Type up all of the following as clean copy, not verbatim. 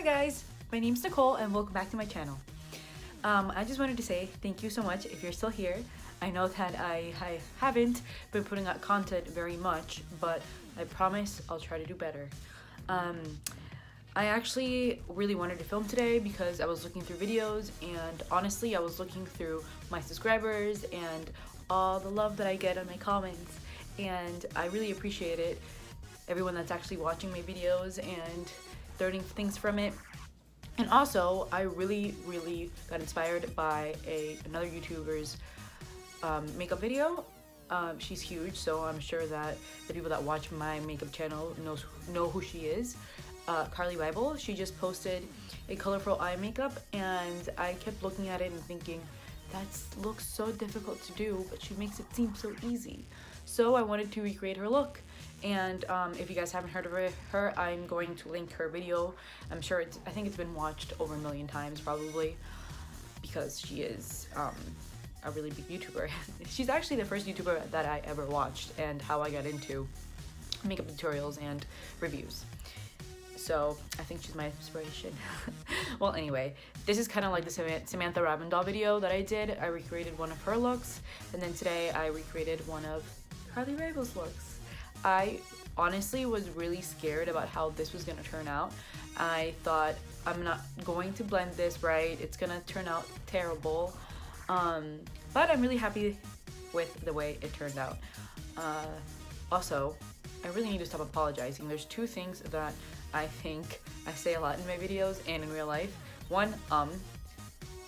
guys, my name's Nicole and welcome back to my channel. I just wanted to say thank you so much if you're still here. I know that I haven't been putting out content very much, but I promise I'll try to do better. I actually really wanted to film today because I was looking through videos, and honestly I was looking through my subscribers and all the love that I get on my comments, and I really appreciate it. Everyone that's actually watching my videos and learning things from it. And also I really got inspired by another YouTuber's makeup video. She's huge, so I'm sure that the people that watch my makeup channel know who she is. Carli Bybel. She just posted a colorful eye makeup, and I kept looking at it and thinking, that looks so difficult to do, but she makes it seem so easy. So I wanted to recreate her look. And if you guys haven't heard of her, I'm going to link her video. I'm sure I think it's been watched over 1 million times probably, because she is a really big YouTuber. She's actually the first YouTuber that I ever watched, and how I got into makeup tutorials and reviews. So I think she's my inspiration. Well, anyway, this is kind of like the Samantha Ravindal video that I did. I recreated one of her looks, and then today I recreated one of Carli Bybel's looks. I honestly was really scared about how this was gonna turn out. I thought, I'm not going to blend this right, it's gonna turn out terrible. But I'm really happy with the way it turned out. Also, I really need to stop apologizing. There's two things that I think I say a lot in my videos and in real life. One,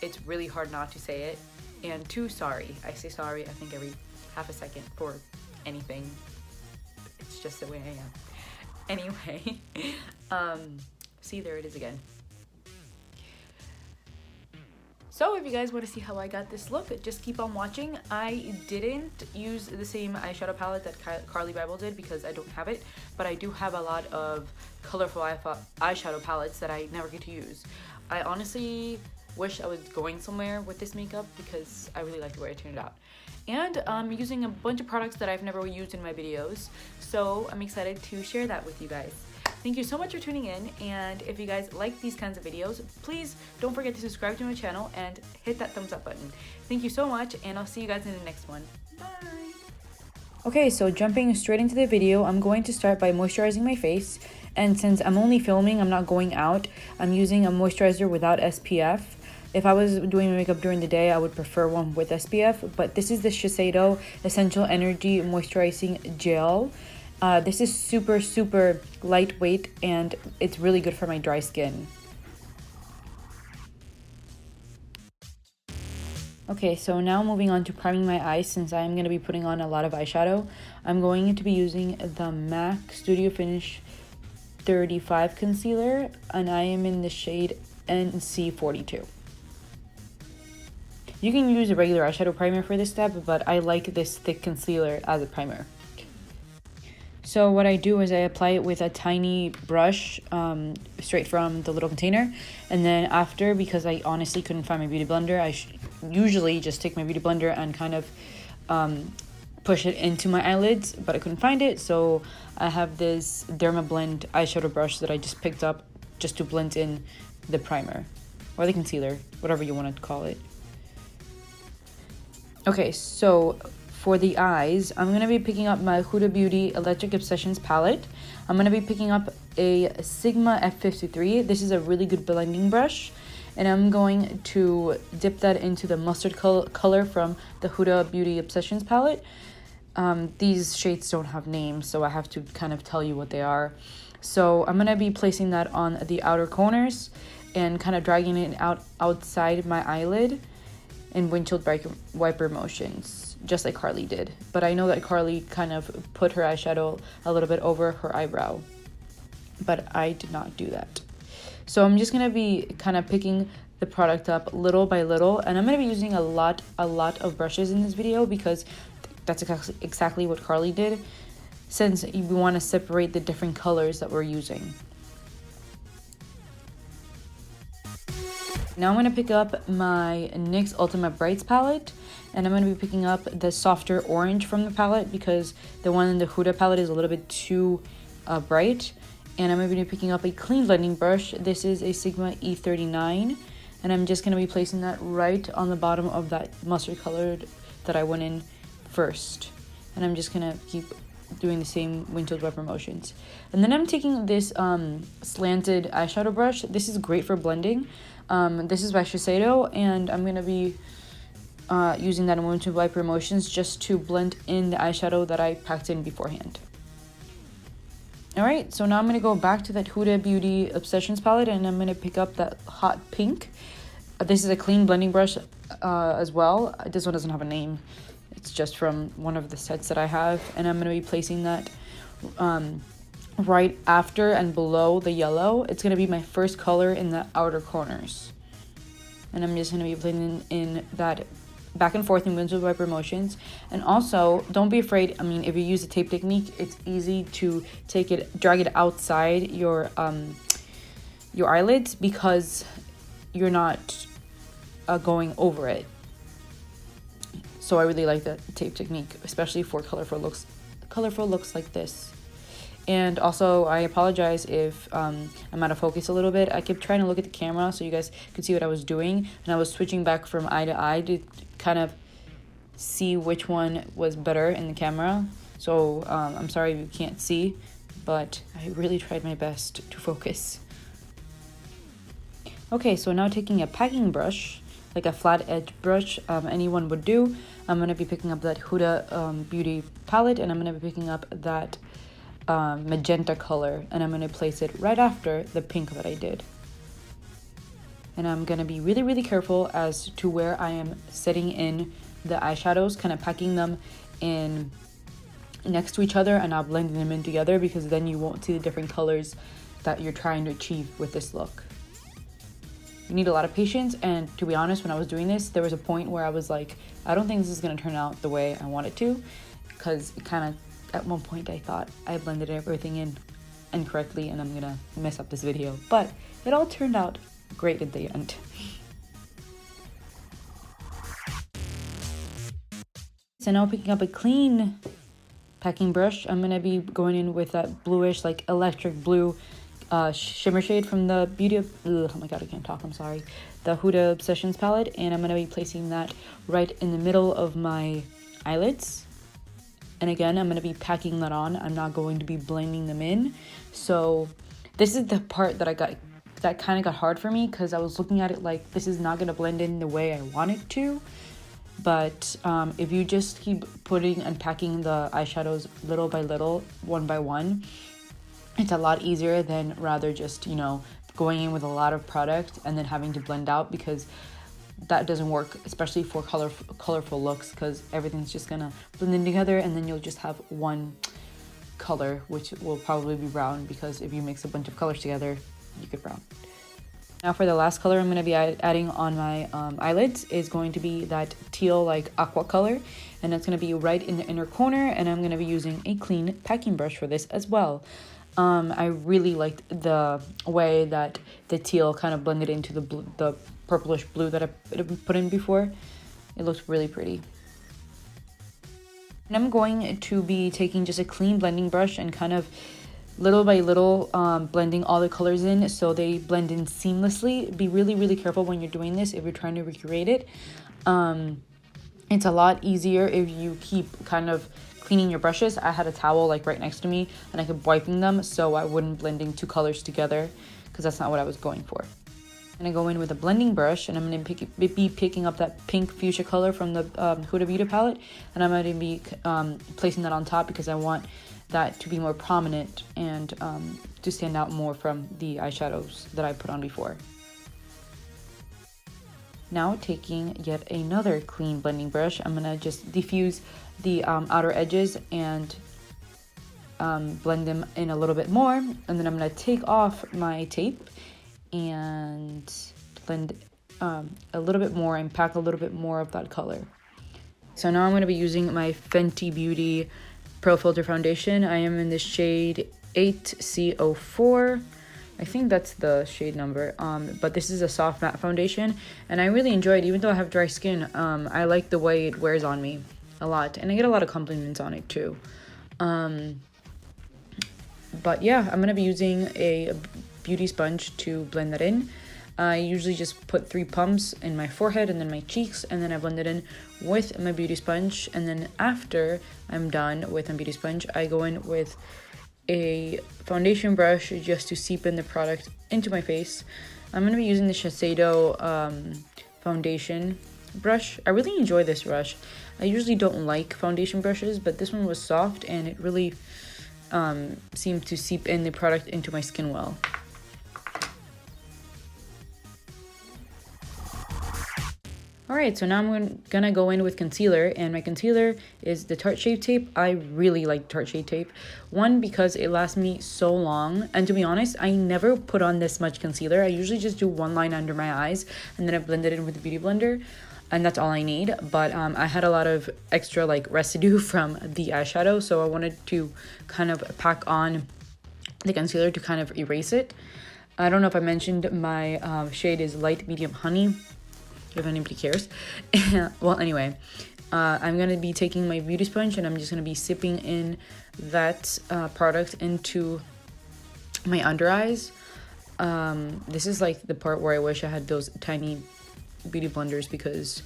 it's really hard not to say it. And two, sorry. I say sorry, I think every half a second for anything. It's just the way I am. Anyway, see, there it is again. So if you guys want to see how I got this look, just keep on watching. I didn't use the same eyeshadow palette that Carli Bybel did because I don't have it, but I do have a lot of colorful eyeshadow palettes that I never get to use. I honestly wish I was going somewhere with this makeup because I really like the way it turned out. And I'm using a bunch of products that I've never used in my videos, so I'm excited to share that with you guys. Thank you so much for tuning in, and if you guys like these kinds of videos, please don't forget to subscribe to my channel and hit that thumbs up button. Thank you so much, and I'll see you guys in the next one. Bye! Okay, so jumping straight into the video, I'm going to start by moisturizing my face. And since I'm only filming, I'm not going out, I'm using a moisturizer without SPF. If I was doing makeup during the day, I would prefer one with SPF, but this is the Shiseido Essential Energy Moisturizing Gel. This is super lightweight, and it's really good for my dry skin. Okay, so now moving on to priming my eyes, since I'm going to be putting on a lot of eyeshadow. I'm going to be using the MAC Studio Finish 35 concealer, and I am in the shade NC42. You can use a regular eyeshadow primer for this step, but I like this thick concealer as a primer. So what I do is I apply it with a tiny brush straight from the little container, and then after, because I honestly couldn't find my beauty blender, I usually just take my beauty blender and kind of push it into my eyelids, but I couldn't find it, so I have this Dermablend eyeshadow brush that I just picked up just to blend in the primer or the concealer, whatever you want to call it. Okay, so for the eyes, I'm going to be picking up my Huda Beauty Electric Obsessions palette. I'm going to be picking up a Sigma F53. This is a really good blending brush. And I'm going to dip that into the mustard color from the Huda Beauty Obsessions palette. These shades don't have names, so I have to kind of tell you what they are. So I'm going to be placing that on the outer corners and kind of dragging it outside my eyelid in windshield wiper motions, just like Carli did. But I know that Carli kind of put her eyeshadow a little bit over her eyebrow, but I did not do that. So I'm just gonna be kind of picking the product up little by little, and I'm gonna be using a lot of brushes in this video because that's exactly what Carli did, since we want to separate the different colors that we're using. Now I'm going to pick up my NYX Ultimate Brights palette, and I'm going to be picking up the softer orange from the palette because the one in the Huda palette is a little bit too bright, And I'm going to be picking up a clean blending brush. This is a Sigma E39. And I'm just going to be placing that right on the bottom of that mustard colored that I went in first. And I'm just going to keep doing the same windshield wiper motions. And then I'm taking this slanted eyeshadow brush. This is great for blending. This is by Shiseido, and I'm going to be using that in windshield wiper motions just to blend in the eyeshadow that I packed in beforehand. Alright, so now I'm going to go back to that Huda Beauty Obsessions palette, and I'm going to pick up that hot pink. This is a clean blending brush as well. This one doesn't have a name. It's just from one of the sets that I have. And I'm going to be placing that right after and below the yellow. It's going to be my first color in the outer corners. And I'm just going to be blending in that back and forth in windshield wiper motions. And also, don't be afraid. I mean, if you use the tape technique, it's easy to drag it outside your eyelids, because you're not going over it. So I really like the tape technique, especially for colorful looks like this. And also, I apologize if I'm out of focus a little bit. I kept trying to look at the camera so you guys could see what I was doing, and I was switching back from eye to eye to kind of see which one was better in the camera. So I'm sorry if you can't see, but I really tried my best to focus. Okay, so now taking a packing brush, like a flat edge brush, anyone would do. I'm going to be picking up that Huda Beauty palette, and I'm going to be picking up that magenta color, and I'm going to place it right after the pink that I did. And I'm going to be really, really careful as to where I am setting in the eyeshadows, kind of packing them in next to each other and not blending them in together, because then you won't see the different colors that you're trying to achieve with this look. You need a lot of patience, and to be honest, when I was doing this, there was a point where I was like, I don't think this is going to turn out the way I want it to, because it kind of, at one point I thought I blended everything in incorrectly and I'm going to mess up this video, but it all turned out great at the end. So now picking up a clean packing brush, I'm going to be going in with that bluish, like electric blue shimmer shade from the oh my god, I can't talk, I'm sorry, the Huda Obsessions palette, and I'm going to be placing that right in the middle of my eyelids. And again, I'm going to be packing that on. I'm not going to be blending them in. So this is the part that kind of got hard for me, because I was looking at it like this is not going to blend in the way I want it to. But if you just keep putting and packing the eyeshadows little by little, one by one, it's a lot easier than rather just, you know, going in with a lot of product and then having to blend out, because that doesn't work, especially for colorful looks, because everything's just gonna blend in together, and then you'll just have one color, which will probably be brown, because if you mix a bunch of colors together, you get brown. Now for the last color I'm going to be adding on my eyelids is going to be that teal like aqua color, and that's going to be right in the inner corner, and I'm going to be using a clean packing brush for this as well. I really liked the way that the teal kind of blended into the purplish blue that I put in before. It looks really pretty. And I'm going to be taking just a clean blending brush and kind of little by little blending all the colors in so they blend in seamlessly. Be really, really careful when you're doing this if you're trying to recreate it. It's a lot easier if you keep kind of cleaning your brushes. I had a towel like right next to me and I kept wiping them so I wouldn't blending two colors together, because that's not what I was going for. I'm going to go in with a blending brush, and I'm going to be picking up that pink fuchsia color from the Huda Beauty palette, and I'm going to be placing that on top because I want that to be more prominent and to stand out more from the eyeshadows that I put on before. Now taking yet another clean blending brush, I'm going to just diffuse the outer edges and blend them in a little bit more, and then I'm going to take off my tape and blend a little bit more and pack a little bit more of that color. So now I'm going to be using my Fenty Beauty Pro Filter Foundation. I am in the shade 8CO4. I think that's the shade number, but this is a soft matte foundation, and I really enjoy it even though I have dry skin. I like the way it wears on me a lot, and I get a lot of compliments on it too. But yeah, I'm gonna be using a beauty sponge to blend that in. I usually just put 3 pumps in my forehead and then my cheeks, and then I blend it in with my beauty sponge. And then after I'm done with my beauty sponge, I go in with a foundation brush just to seep in the product into my face. I'm going to be using the Shiseido foundation brush. I really enjoy this brush. I usually don't like foundation brushes, but this one was soft and it really seemed to seep in the product into my skin well. Alright, so now I'm gonna go in with concealer, and my concealer is the Tarte Shape Tape. I really like Tarte Shape Tape. One, because it lasts me so long, and to be honest, I never put on this much concealer. I usually just do one line under my eyes, and then I blend it in with the Beauty Blender, and that's all I need. But I had a lot of extra like residue from the eyeshadow, so I wanted to kind of pack on the concealer to kind of erase it. I don't know if I mentioned my shade is Light Medium Honey, if anybody cares. Well, anyway, I'm gonna be taking my beauty sponge and I'm just gonna be sipping in that product into my under eyes. This is like the part where I wish I had those tiny beauty blenders, because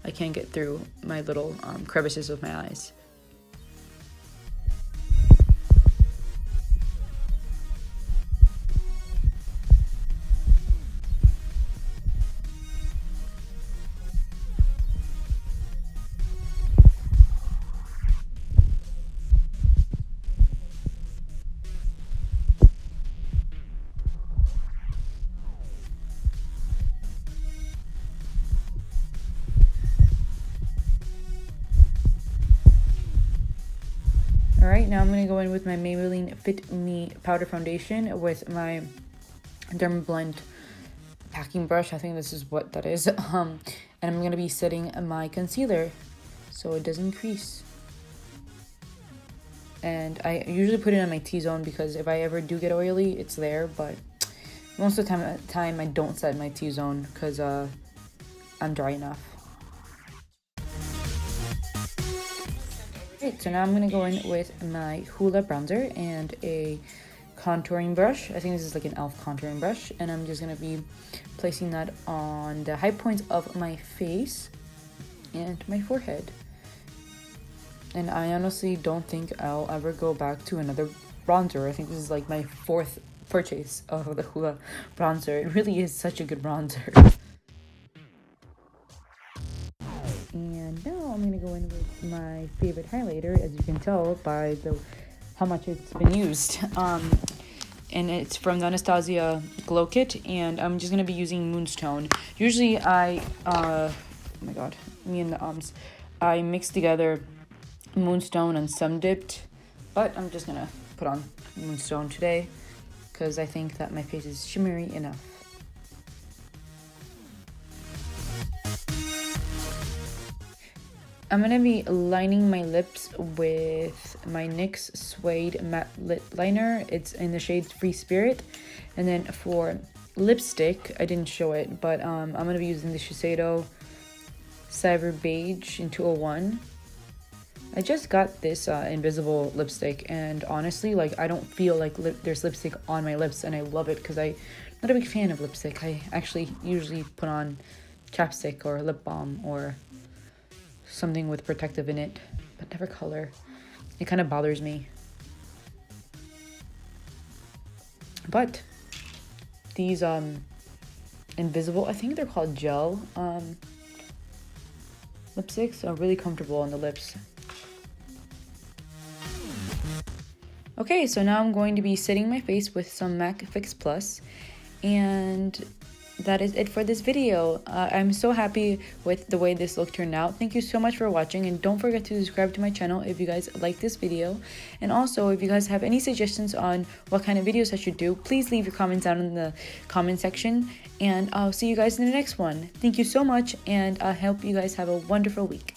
I can't get through my little crevices of my eyes. Alright, now I'm going to go in with my Maybelline Fit Me Powder Foundation with my Dermablend packing brush. I think this is what that is. And I'm going to be setting my concealer so it doesn't crease. And I usually put it on my T-zone because if I ever do get oily, it's there. But most of the time I don't set my T-zone because I'm dry enough. Right, so now I'm going to go in with my Hoola bronzer and a contouring brush. I think this is like an e.l.f. contouring brush. And I'm just going to be placing that on the high points of my face and my forehead. And I honestly don't think I'll ever go back to another bronzer. I think this is like my 4th purchase of the Hoola bronzer. It really is such a good bronzer. And now I'm going to go in with my favorite highlighter, as you can tell by how much it's been used. And it's from the Anastasia Glow Kit, and I'm just going to be using Moonstone. Usually oh my god, me and the I mix together Moonstone and Sun Dipped, but I'm just going to put on Moonstone today because I think that my face is shimmery enough. I'm going to be lining my lips with my NYX Suede Matte Lip Liner. It's in the shade Free Spirit. And then for lipstick, I didn't show it, but I'm going to be using the Shiseido Cyber Beige in 201. I just got this invisible lipstick, and honestly, like, I don't feel like there's lipstick on my lips, and I love it because I'm not a big fan of lipstick. I actually usually put on chapstick or lip balm or something with protective in it, but never color. It kind of bothers me. But these invisible, I think they're called gel lipsticks, are really comfortable on the lips. Okay, so now I'm going to be setting my face with some MAC Fix Plus, and that is it for this video. I'm so happy with the way this look turned out. Thank you so much for watching, and don't forget to subscribe to my channel if you guys like this video. And also, if you guys have any suggestions on what kind of videos I should do, please leave your comments down in the comment section, and I'll see you guys in the next one. Thank you so much, and I hope you guys have a wonderful week.